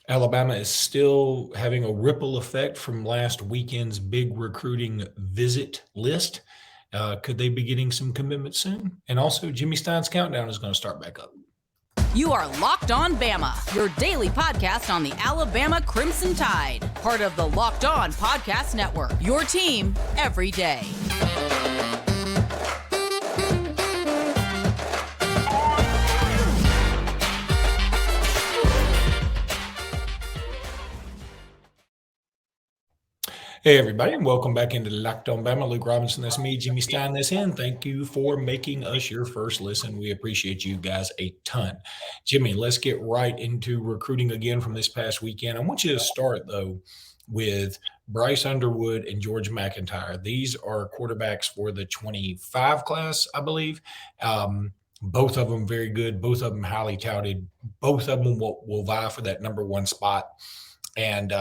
Alabama is still having a ripple effect from last weekend's big recruiting visit list. Could they be getting some commitments soon? And also, Jimmy Stein's countdown is going to start back up. You are Locked On Bama, your daily podcast on the Alabama Crimson Tide, part of the Locked On Podcast Network, your team every day. Hey, everybody, and welcome back into Locked On Bama. Luke Robinson, that's me. Jimmy Stein, that's him. Thank you for making us your first listen. We appreciate you guys a ton. Jimmy, let's get right into recruiting again from this past weekend. I want you to start, though, with Bryce Underwood and George McIntyre. These are quarterbacks for the 25 class, I believe. Both of them very good. Both of them highly touted. Both of them will vie for that number one spot. And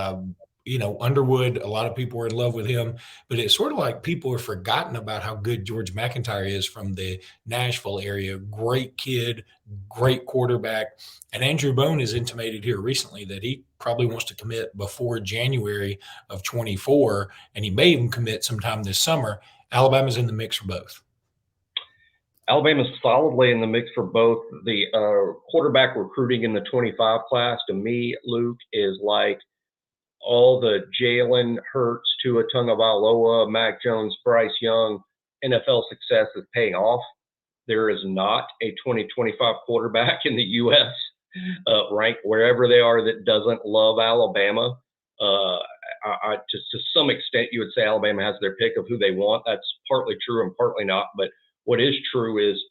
Underwood, a lot of people were in love with him, but it's sort of like people have forgotten about how good George McIntyre is from the Nashville area. Great kid, great quarterback. And Andrew Bone has intimated here recently that he probably wants to commit before January of 24, and he may even commit sometime this summer. Alabama's in the mix for both. Alabama's solidly in the mix for both. The quarterback recruiting in the 25 class, to me, Luke, is like all the Jalen Hurts, Tua Tagovailoa, Mac Jones, Bryce Young, NFL success is paying off. There is not a 2025 quarterback in the U.S. Ranked wherever they are that doesn't love Alabama. To some extent, you would say Alabama has their pick of who they want. That's partly true and partly not. But what is true is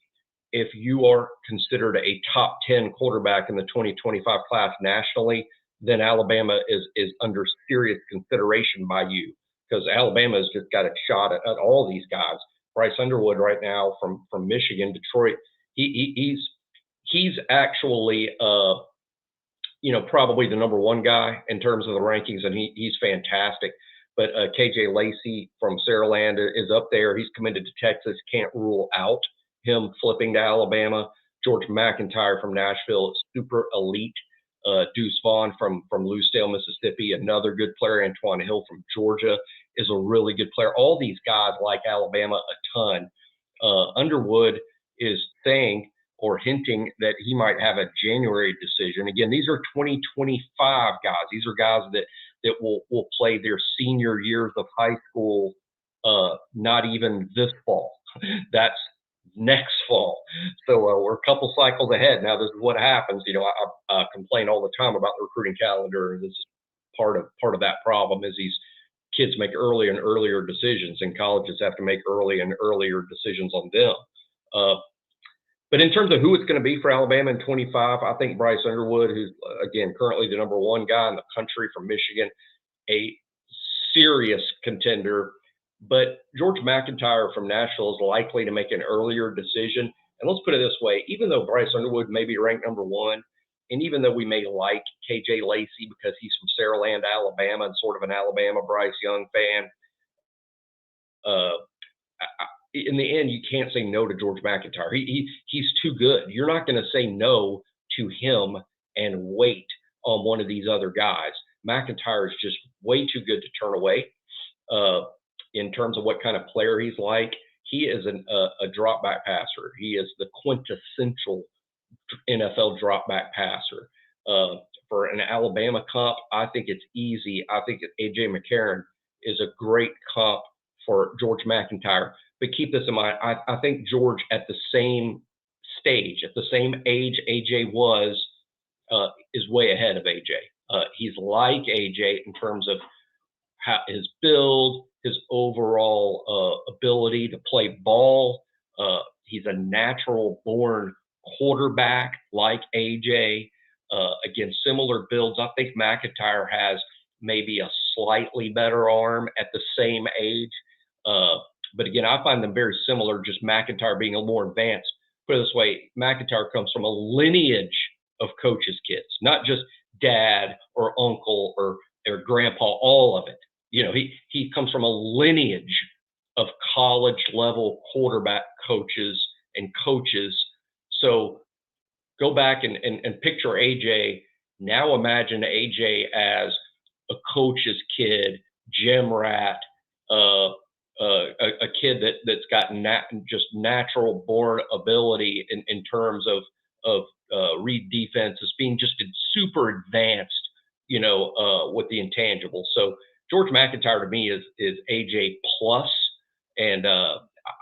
if you are considered a top 10 quarterback in the 2025 class nationally, then Alabama is under serious consideration by you, because Alabama has just got a shot at all these guys. Bryce Underwood right now from Michigan, Detroit, he's actually probably the number one guy in terms of the rankings, and he's fantastic. But KJ Lacey from Saraland is up there. He's committed to Texas. Can't rule out him flipping to Alabama. George McIntyre from Nashville is super elite. Deuce Vaughn from Lucedale, Mississippi, another good player. Antoine Hill from Georgia is a really good player. All these guys like Alabama a ton. Underwood is saying or hinting that he might have a January decision. Again, these are 2025 guys. These are guys that will play their senior years of high school, not even this fall. That's next fall. So we're a couple cycles ahead. Now, this is what happens. I complain all the time about the recruiting calendar. This is part of that problem is these kids make earlier and earlier decisions, and colleges have to make early and earlier decisions on them. But in terms of who it's going to be for Alabama in 25, I think Bryce Underwood, who's, again, currently the number one guy in the country from Michigan, a serious contender. But George McIntyre from Nashville is likely to make an earlier decision. And let's put it this way, even though Bryce Underwood may be ranked number one, and even though we may like KJ Lacey because he's from Saraland, Alabama, and sort of an Alabama Bryce Young fan, in the end, you can't say no to George McIntyre. He's too good. You're not going to say no to him and wait on one of these other guys. McIntyre is just way too good to turn away. In terms of what kind of player he's like, he is a drop back passer. He is the quintessential NFL drop back passer. For an Alabama comp, I think it's easy. I think A.J. McCarron is a great comp for George McIntyre. But keep this in mind, I think George at the same stage, at the same age A.J. was, is way ahead of A.J. He's like A.J. in terms of his build, his overall ability to play ball. He's a natural born quarterback like A.J. Again, similar builds. I think McIntyre has maybe a slightly better arm at the same age. But again, I find them very similar, just McIntyre being a little more advanced. Put it this way, McIntyre comes from a lineage of coaches' kids, not just dad or uncle or grandpa, all of it. He comes from a lineage of college level quarterback coaches and coaches. So go back and picture AJ Now imagine AJ as a coach's kid, gym rat, a kid that's got just natural born ability in terms of read defenses, being just super advanced, with the intangibles. So George McIntyre to me is AJ plus, and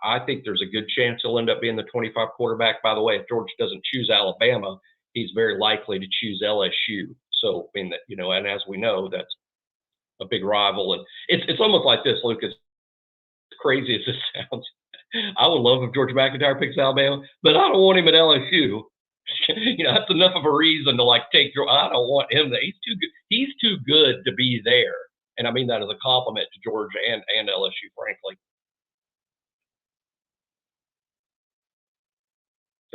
I think there's a good chance he'll end up being the 25 quarterback. By the way, if George doesn't choose Alabama, he's very likely to choose LSU. So, and as we know, that's a big rival. And it's almost like this, Lucas, crazy as this sounds. I would love if George McIntyre picks Alabama, but I don't want him at LSU. That's enough of a reason to take George. I don't want him. He's too good. He's too good to be there. And I mean that as a compliment to Georgia and LSU, frankly.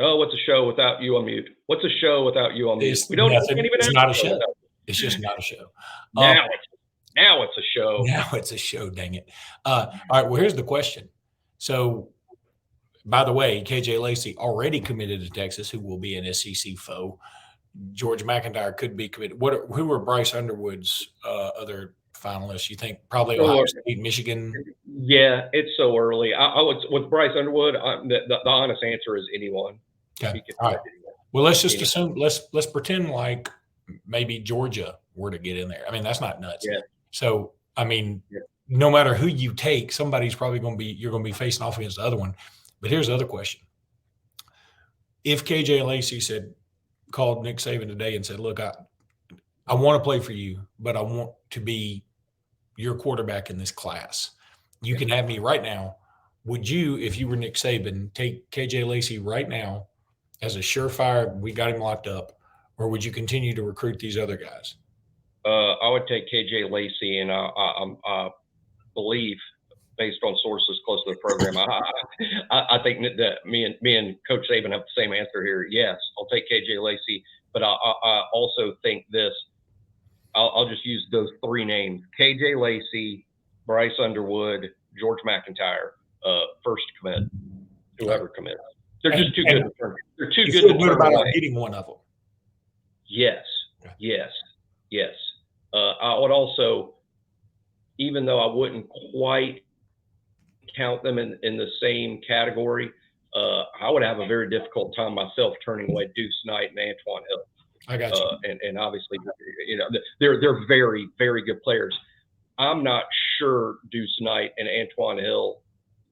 Oh, what's a show without you on mute? What's a show without you on mute? We don't. It's not a show. It's just not a show. Now it's a show. Now it's a show. Dang it! All right. Well, here's the question. So, by the way, KJ Lacey already committed to Texas, who will be an SEC foe. George McIntyre could be committed. Who were Bryce Underwood's other finalists? You think probably Ohio State, Michigan? Yeah, it's so early. I would with Bryce Underwood. The honest answer is anyone. Okay. All right. Well, let's just assume. Let's pretend like maybe Georgia were to get in there. I mean, that's not nuts. Yeah. So, I mean, no matter who you take, somebody's probably you're going to be facing off against the other one. But here's the other question. If KJ Lacey called Nick Saban today and said, look, I want to play for you, but I want to be your quarterback in this class. You can have me right now. Would you, if you were Nick Saban, take KJ Lacey right now as a surefire, we got him locked up, or would you continue to recruit these other guys? I would take KJ Lacey, and I believe, based on sources close to the program, I think that me and Coach Saban have the same answer here. Yes, I'll take KJ Lacey, but I also think this. I'll just use those three names: KJ Lacey, Bryce Underwood, George McIntyre. First commit, whoever commits. They're just too good. They're too good to turn away. Beating one of them. Yes. I would also, even though I wouldn't quite count them in the same category, I would have a very difficult time myself turning away Deuce Knight and Antoine Hill. I got you. And obviously, they're very, very good players. I'm not sure Deuce Knight and Antoine Hill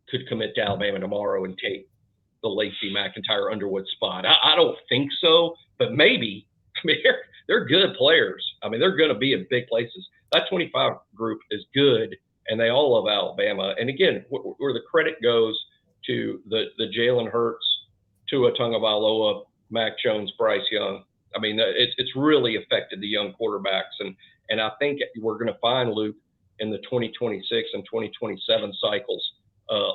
could commit to Alabama tomorrow and take the Lacey McIntyre Underwood spot. I don't think so, but maybe. I mean, they're good players. I mean, they're going to be in big places. That 25 group is good, and they all love Alabama. And again, where the credit goes to the Jalen Hurts, Tua Tagovailoa, Mac Jones, Bryce Young. I mean, it's really affected the young quarterbacks, and I think we're going to find, Luke, in the 2026 and 2027 cycles,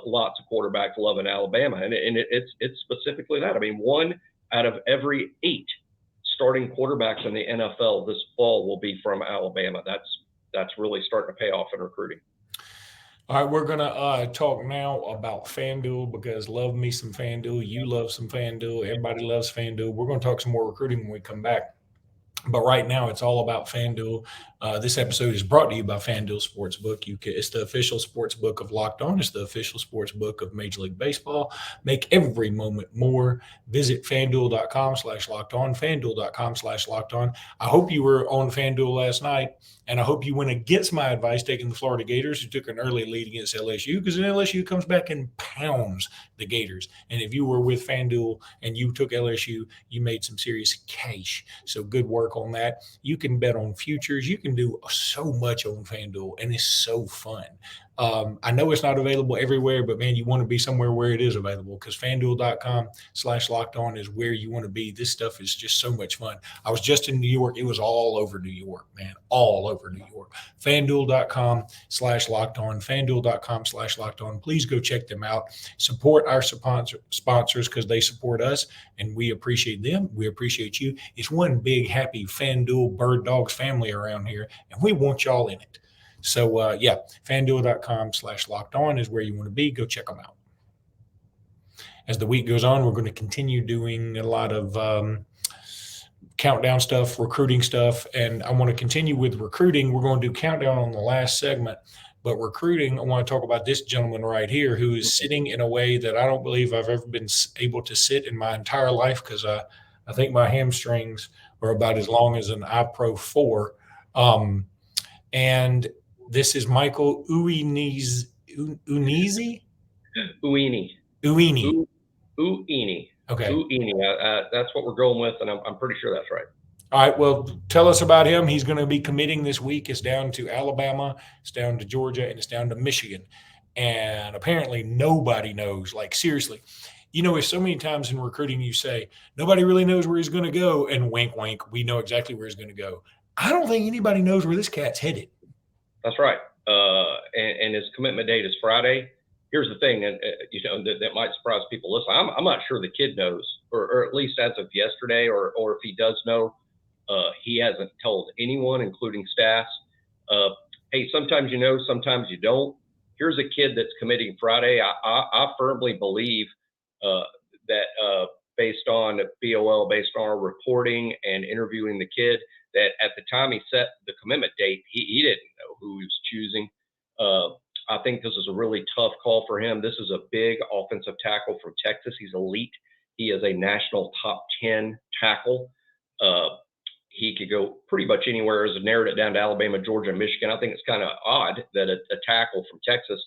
lots of quarterbacks loving Alabama, and it's specifically that. I mean, 1 out of every 8 starting quarterbacks in the NFL this fall will be from Alabama. That's really starting to pay off in recruiting. All right, we're going to talk now about FanDuel, because love me some FanDuel. You love some FanDuel. Everybody loves FanDuel. We're going to talk some more recruiting when we come back. But right now, it's all about FanDuel. This episode is brought to you by FanDuel Sportsbook. It's the official sports book of Locked On. It's the official sports book of Major League Baseball. Make every moment more. Visit FanDuel.com/LockedOn, FanDuel.com/LockedOn. I hope you were on FanDuel last night, and I hope you went against my advice taking the Florida Gators, who took an early lead against LSU, because then LSU comes back and pounds the Gators. And if you were with FanDuel and you took LSU, you made some serious cash. So good work on that. You can bet on futures. You can do so much on FanDuel, and it's so fun. I know it's not available everywhere, but man, you want to be somewhere where it is available, because FanDuel.com/LockedOn is where you want to be. This stuff is just so much fun. I was just in New York. It was all over New York, man, all over New York. FanDuel.com/LockedOn, FanDuel.com/LockedOn. Please go check them out. Support our sponsors, because they support us, and we appreciate them. We appreciate you. It's one big, happy FanDuel Birddogs family around here, and we want y'all in it. So, FanDuel.com/LockedOn is where you want to be. Go check them out. As the week goes on, we're going to continue doing a lot of countdown stuff, recruiting stuff, and I want to continue with recruiting. We're going to do countdown on the last segment, but recruiting, I want to talk about this gentleman right here who is sitting in a way that I don't believe I've ever been able to sit in my entire life, because I think my hamstrings are about as long as an iPro 4. And this is Michael Uinizi? Uini. Uini. Uini. Okay. Uini. That's what we're going with, and I'm pretty sure that's right. All right. Well, tell us about him. He's going to be committing this week. It's down to Alabama, it's down to Georgia, and it's down to Michigan. And apparently nobody knows. Like, seriously. There's so many times in recruiting you say, nobody really knows where he's going to go. And wink, wink, we know exactly where he's going to go. I don't think anybody knows where this cat's headed. That's right. And his commitment date is Friday. Here's the thing, and that might surprise people. Listen, I'm not sure the kid knows, or at least as of yesterday, or if he does know, he hasn't told anyone, including staff. Hey, sometimes you know, sometimes you don't. Here's a kid that's committing Friday. I firmly believe that based on BOL, based on our reporting and interviewing the kid, that at the time he set the commitment date, he didn't know who he was choosing. I think this is a really tough call for him. This is a big offensive tackle from Texas. He's elite. He is a national top 10 tackle. He could go pretty much anywhere. As narrowed it down to Alabama, Georgia, and Michigan. I think it's kind of odd that a tackle from Texas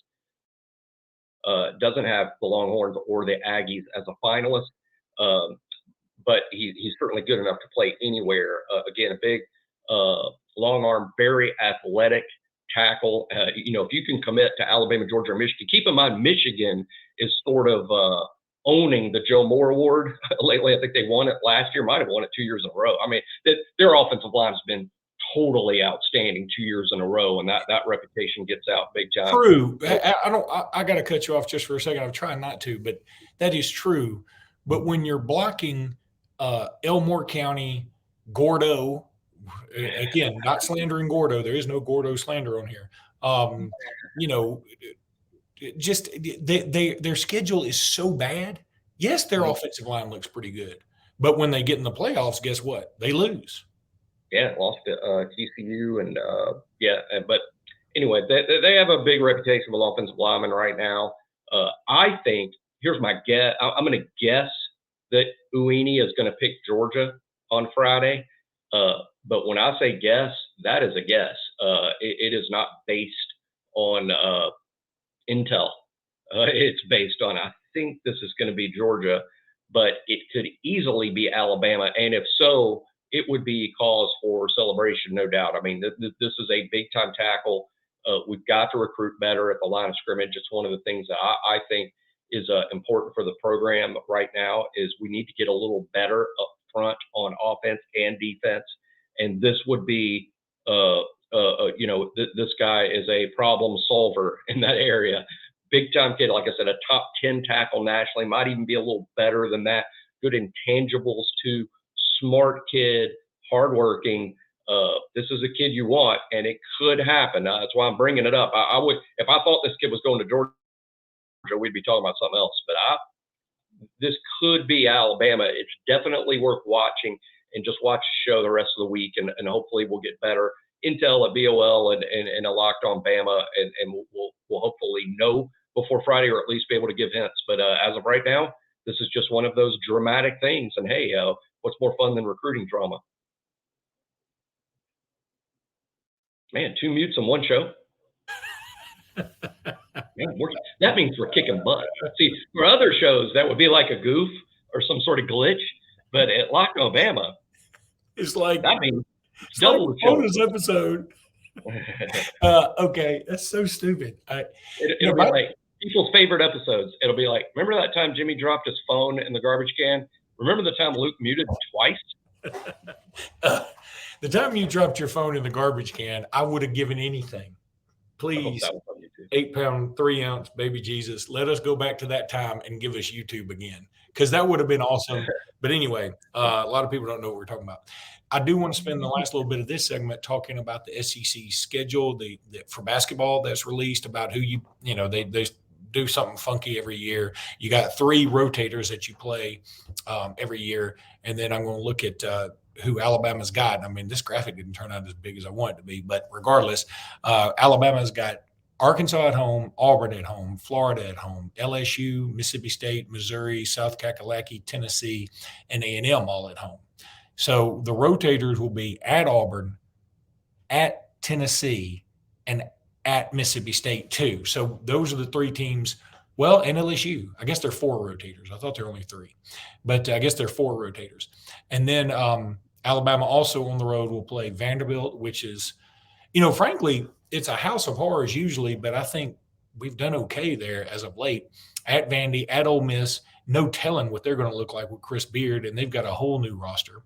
doesn't have the Longhorns or the Aggies as a finalist. But he's certainly good enough to play anywhere. Again, a big, long arm, very athletic tackle. If you can commit to Alabama, Georgia, or Michigan, keep in mind Michigan is sort of owning the Joe Moore Award lately. I think they won it last year, might have won it 2 years in a row. I mean, their offensive line has been totally outstanding 2 years in a row, and that reputation gets out big time. True. I got to cut you off just for a second. I'm trying not to, but that is true. But when you're blocking Elmore County, Gordo, again, not slandering Gordo. There is no Gordo slander on here. Just their schedule is so bad. Yes, their offensive line looks pretty good, but when they get in the playoffs, guess what? They lose. Yeah, lost to TCU, and but anyway, they have a big reputation with offensive linemen right now. I think, here's my guess. I'm going to guess that Uini is going to pick Georgia on Friday. But when I say guess, that is a guess. It is not based on intel. It's based on, I think this is going to be Georgia, but it could easily be Alabama. And if so, it would be cause for celebration, no doubt. I mean, this is a big-time tackle. We've got to recruit better at the line of scrimmage. It's one of the things that I think is important for the program right now, is we need to get a little better up front on offense and defense. And this would be, this guy is a problem solver in that area. Big-time kid, like I said, a top 10 tackle nationally, might even be a little better than that. Good intangibles too. Smart kid, hardworking. This is a kid you want, and it could happen. That's why I'm bringing it up. I would, if I thought this kid was going to Georgia, we'd be talking about something else. But this could be Alabama. It's definitely worth watching, and just watch the show the rest of the week, and hopefully we'll get better intel at BOL and a Locked On Bama, and we'll hopefully know before Friday, or at least be able to give hints. But as of right now, this is just one of those dramatic things. And hey, what's more fun than recruiting drama? Man, 2 mutes on one show. Man, that means we're kicking butt. See, for other shows, that would be like a goof or some sort of glitch. But at Locked On Bama, it's like that means it's double like the show. bonus episode. Okay, that's so stupid. It'll be like people's favorite episodes. It'll be like, remember that time Jimmy dropped his phone in the garbage can? Remember the time Luke muted twice? The time you dropped your phone in the garbage can, I would have given anything. Please, 8-pound, 3-ounce baby Jesus, let us go back to that time and give us YouTube again, because that would have been awesome. But anyway, a lot of people don't know what we're talking about. I do want to spend the last little bit of this segment talking about the SEC schedule for basketball that's released, about who they do something funky every year. You got 3 rotators that you play every year. And then I'm going to look at who Alabama's got. I mean, this graphic didn't turn out as big as I want it to be, but regardless, Alabama's got Arkansas at home, Auburn at home, Florida at home, LSU, Mississippi State, Missouri, South Kakalaki, Tennessee, and A&M all at home. So the rotators will be at Auburn, at Tennessee, and at Mississippi State too. So those are the three teams. Well, and LSU. I guess they're 4 rotators. I thought there were only 3, but I guess they're 4 rotators. And then Alabama also on the road will play Vanderbilt, which is, frankly, it's a house of horrors usually, but I think we've done okay there as of late. At Vandy, at Ole Miss, no telling what they're going to look like with Chris Beard, and they've got a whole new roster.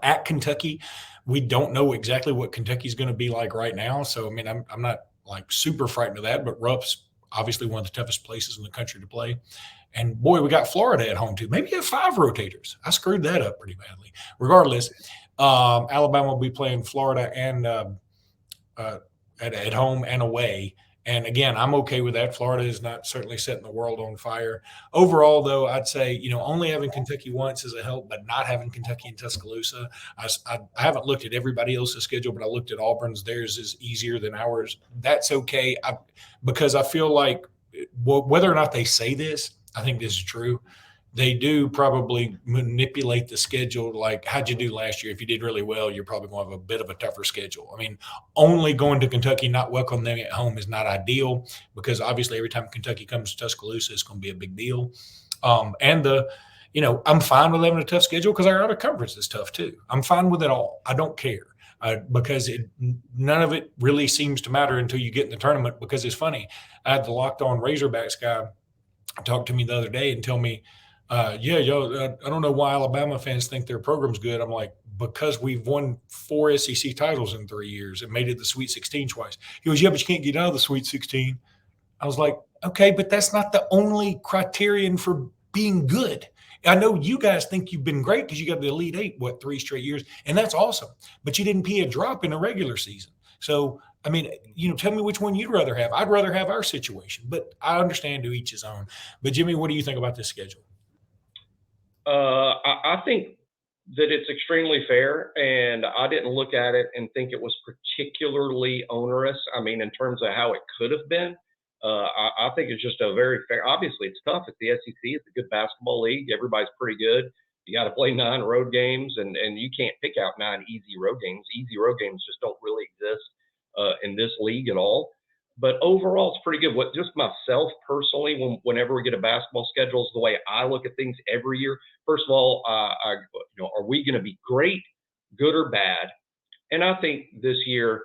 At Kentucky, we don't know exactly what Kentucky's going to be like right now. So, I mean, I'm not like super frightened of that, but Rupp's obviously one of the toughest places in the country to play. And boy, we got Florida at home too. Maybe you have 5 rotators. I screwed that up pretty badly. Regardless, Alabama will be playing Florida and at home and away. And again, I'm okay with that. Florida is not certainly setting the world on fire. Overall, though, I'd say, only having Kentucky once is a help, but not having Kentucky and Tuscaloosa. I haven't looked at everybody else's schedule, but I looked at Auburn's. Theirs is easier than ours. That's okay because I feel like whether or not they say this, I think this is true. They do probably manipulate the schedule. Like, how'd you do last year? If you did really well, you're probably going to have a bit of a tougher schedule. I mean, only going to Kentucky, not welcoming them at home is not ideal because obviously every time Kentucky comes to Tuscaloosa, it's going to be a big deal. I'm fine with having a tough schedule because our other conference is tough too. I'm fine with it all. I don't care because none of it really seems to matter until you get in the tournament because it's funny. I had the Locked On Razorbacks guy talk to me the other day and tell me, I don't know why Alabama fans think their program's good. I'm like, because we've won 4 SEC titles in 3 years and made it the Sweet 16 twice. He goes, yeah, but you can't get out of the Sweet 16. I was like, okay, but that's not the only criterion for being good. I know you guys think you've been great because you got the Elite 8, 3 straight years, and that's awesome. But you didn't pee a drop in a regular season. So, I mean, tell me which one you'd rather have. I'd rather have our situation, but I understand to each his own. But, Jimmy, what do you think about this schedule? I think that it's extremely fair, and I didn't look at it and think it was particularly onerous. I mean, in terms of how it could have been, I think it's just a very fair. Obviously, it's tough. It's the SEC. It's a good basketball league. Everybody's pretty good. You got to play 9 road games, and you can't pick out 9 easy road games. Easy road games just don't really exist in this league at all. But overall, it's pretty good. Just myself personally, whenever we get a basketball schedule, is the way I look at things every year. First of all, are we going to be great, good, or bad? And I think this year,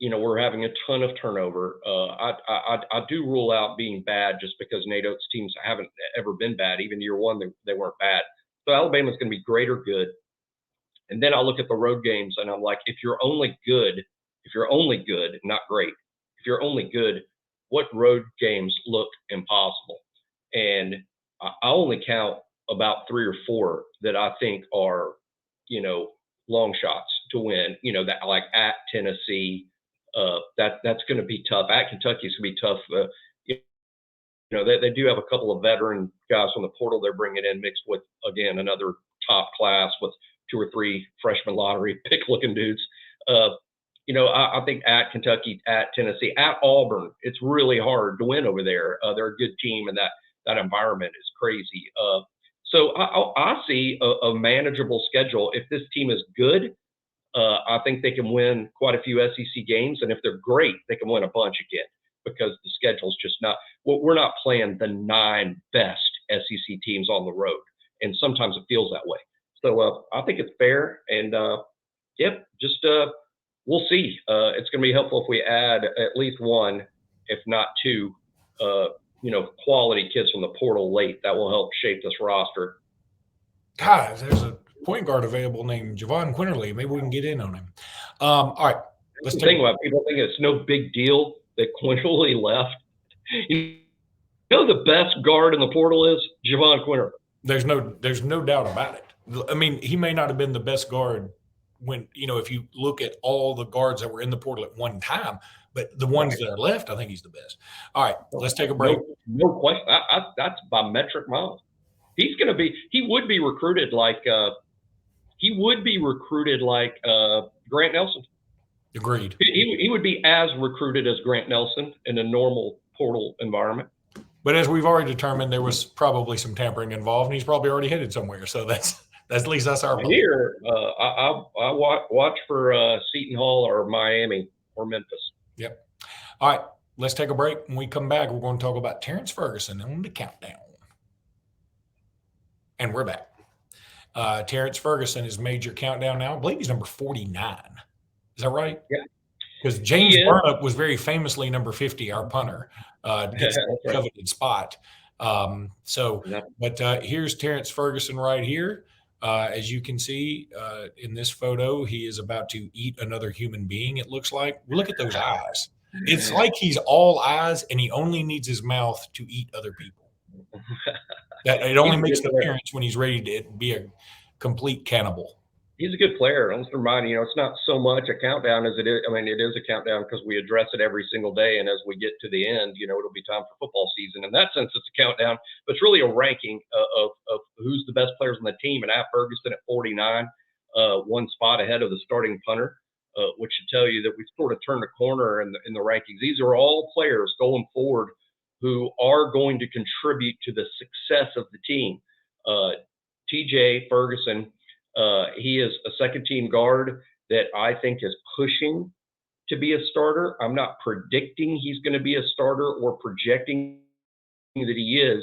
we're having a ton of turnover. I do rule out being bad just because Nate Oates' teams haven't ever been bad. Even year one, they weren't bad. So Alabama's going to be great or good. And then I look at the road games, and I'm like, if you're only good, not great. If you're only good, what road games look impossible? And I only count about 3 or 4 that I think are, long shots to win. That like at Tennessee, that's going to be tough. At Kentucky is going to be tough. They do have a couple of veteran guys from the portal they're bringing in, mixed with again another top class with 2 or 3 freshman lottery pick-looking dudes. I think at Kentucky, at Tennessee, at Auburn, it's really hard to win over there. They're a good team, and that environment is crazy. So I see a manageable schedule. If this team is good, I think they can win quite a few SEC games, and if they're great, they can win a bunch again because the schedule's just not. Well, we're not playing the 9 best SEC teams on the road, and sometimes it feels that way. So I think it's fair, and we'll see. It's going to be helpful if we add at least 1, if not 2, quality kids from the portal late. That will help shape this roster. God, there's a point guard available named Javon Quinterly. Maybe we can get in on him. All right. Let's think about it. People think it's no big deal that Quinterly left. The best guard in the portal is Javon Quinterly. There's no doubt about it. I mean, he may not have been the best guard when, if you look at all the guards that were in the portal at one time, but the ones that are left, I think he's the best. All right, let's take a break. No question. That's by metric miles. He would be recruited like he would be recruited like Grant Nelson. Agreed. He would be as recruited as Grant Nelson in a normal portal environment. But as we've already determined, there was probably some tampering involved, and he's probably already headed somewhere. So that's at least that's our belief. Here, I watch for Seton Hall or Miami or Memphis. Yep. All right, let's take a break. When we come back, we're going to talk about Terrance Ferguson on the countdown. And we're back. Terrance Ferguson has made your countdown now. I believe he's number 49. Is that right? Yeah. Because James Burnip was very famously number 50, our punter, gets that coveted spot. But here's Terrance Ferguson right here. As you can see in this photo, he is about to eat another human being, it looks like. Look at those eyes. It's like he's all eyes, and he only needs his mouth to eat other people. That it only makes the appearance when he's ready to be a complete cannibal. He's a good player. Let's remind you, it's not so much a countdown as it is. I mean, it is a countdown because we address it every single day. And as we get to the end, it'll be time for football season. In that sense, it's a countdown, but it's really a ranking of who's the best players on the team. And Ferguson at 49, one spot ahead of the starting punter, which should tell you that we've sort of turned a corner in the rankings. These are all players going forward who are going to contribute to the success of the team. TJ Ferguson, he is a second-team guard that I think is pushing to be a starter. I'm not predicting he's going to be a starter or projecting that he is,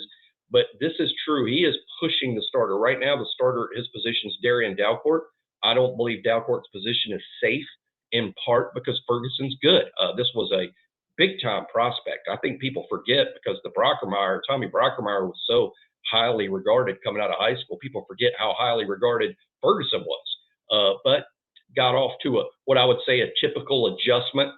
but this is true. He is pushing the starter. Right now, the starter, his position is Darian Dalcourt. I don't believe Dalcourt's position is safe, in part because Ferguson's good. This was a big-time prospect. I think people forget because Tommy Brockermeyer was so highly regarded coming out of high school. People forget how highly regarded Ferguson was, but got off to what I would say a typical adjustment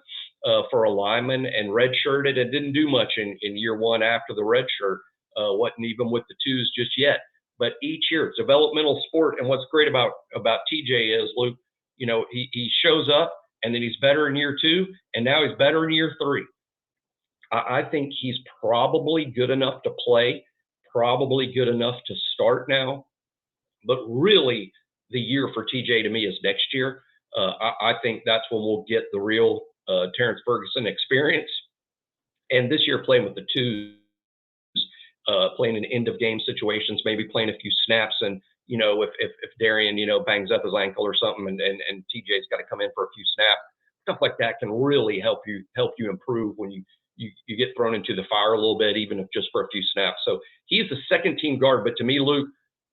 for a lineman and redshirted and didn't do much in year one after the redshirt. Wasn't even with the twos just yet. But each year, it's a developmental sport. And what's great about TJ is, Luke, he shows up and then he's better in year two, and now he's better in year three. I think he's probably good enough to play, probably good enough to start now. But really, the year for TJ to me is next year. I think that's when we'll get the real Terrance Ferguson experience. And this year, playing with the twos, playing in end-of-game situations, maybe playing a few snaps, and if Darian bangs up his ankle or something, and TJ's got to come in for a few snaps, stuff like that can really help you improve when you get thrown into the fire a little bit, even if just for a few snaps. So he's the second-team guard, but to me, Luke,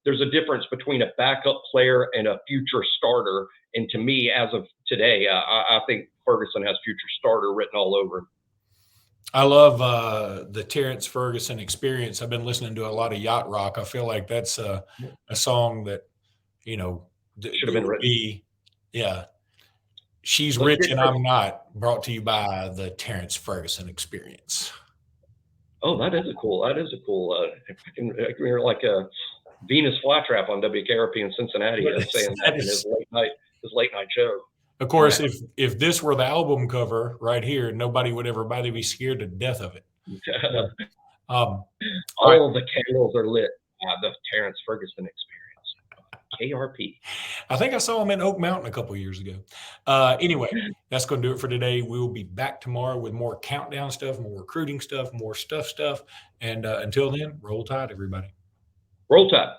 there's a difference between a backup player and a future starter. And to me, as of today, I think Ferguson has future starter written all over him. I love the Terrance Ferguson experience. I've been listening to a lot of yacht rock. I feel like that's a song that, should have been written. Yeah. She's Rich and I'm Not, brought to you by the Terrance Ferguson experience. Oh, that is a cool. I can hear like a Venus flytrap on WKRP in Cincinnati saying that in his late night show. Of course, if this were the album cover right here, nobody would ever be scared to death of it. All of the candles are lit by the Terrance Ferguson experience. KRP. I think I saw him in Oak Mountain a couple of years ago. Anyway, that's going to do it for today. We will be back tomorrow with more countdown stuff, more recruiting stuff, more stuff. And until then, roll tide, everybody. Roll tide.